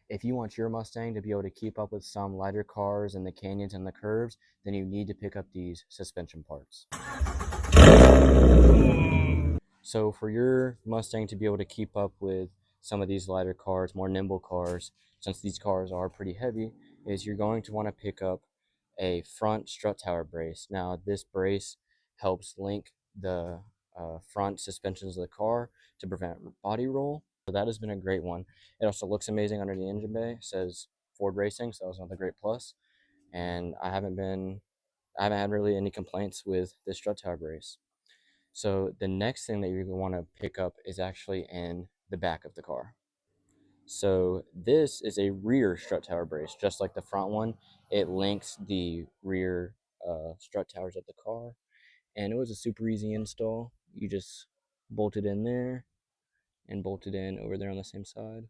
If you want your Mustang to be able to keep up with some lighter cars and the canyons and the curves, then you need to pick up these suspension parts. So for your Mustang to be able to keep up with some of these lighter cars, more nimble cars, since these cars are pretty heavy, is you're going to want to pick up a front strut tower brace. Now this brace helps link the front suspensions of the car to prevent body roll. So that has been a great one. It also looks amazing under the engine bay. It says Ford Racing, so that was another great plus. And I haven't had really any complaints with this strut tower brace. So the next thing that you're going to want to pick up is actually in the back of the car. So this is a rear strut tower brace, just like the front one. It links the rear strut towers of the car, and it was a super easy install. You just bolt it in there and bolt it in over there on the same side.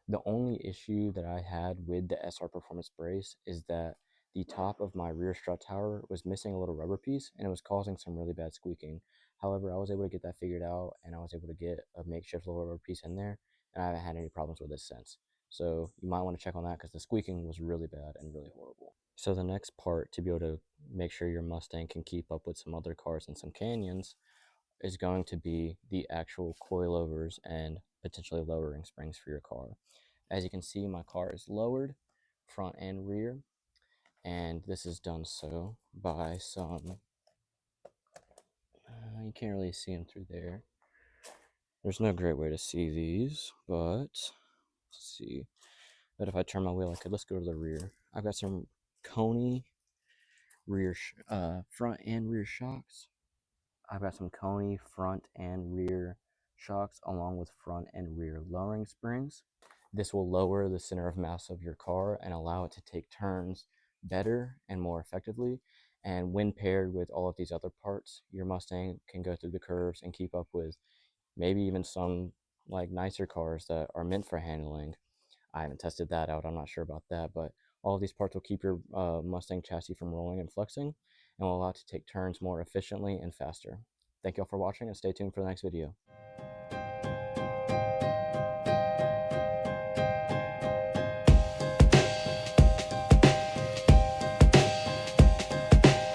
The only issue that I had with the SR Performance brace is that the top of my rear strut tower was missing a little rubber piece and it was causing some really bad squeaking. However, I was able to get that figured out and I was able to get a makeshift little rubber piece in there, and I haven't had any problems with it since. So you might want to check on that because the squeaking was really bad and really horrible. So the next part to be able to make sure your Mustang can keep up with some other cars in some canyons is going to be the actual coilovers and potentially lowering springs for your car. As you can see, my car is lowered front and rear, and this is done so by some, you can't really see them through there. There's no great way to see these, but let's see. But if I turn my wheel, I could. Let's go to the rear. I've got some Coney front and rear shocks. I've got some Coney front and rear shocks along with front and rear lowering springs. This will lower the center of mass of your car and allow it to take turns better and more effectively. And when paired with all of these other parts, your Mustang can go through the curves and keep up with maybe even some like nicer cars that are meant for handling. I haven't tested that out. I'm not sure about that, but all of these parts will keep your Mustang chassis from rolling and flexing and will allow it to take turns more efficiently and faster. Thank you all for watching and stay tuned for the next video.